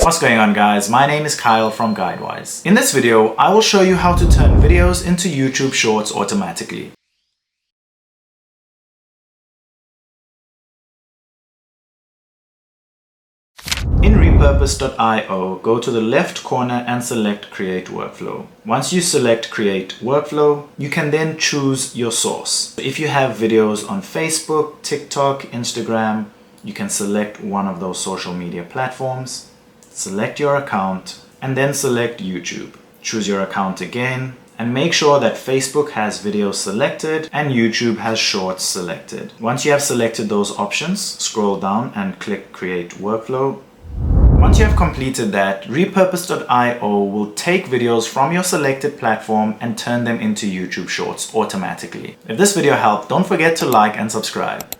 What's going on, guys? My name is Kyle from Guidewise. In this video, I will show you how to turn videos into YouTube Shorts automatically. In Repurpose.io, go to the left corner and select Create Workflow. Once you select Create Workflow, you can then choose your source. If you have videos on Facebook, TikTok, Instagram, you can select one of those social media platforms, select your account, and then select YouTube. Choose your account again, and make sure that Facebook has videos selected and YouTube has Shorts selected. Once you have selected those options, scroll down and click Create Workflow. Once you have completed that, Repurpose.io will take videos from your selected platform and turn them into YouTube Shorts automatically. If this video helped, don't forget to like and subscribe.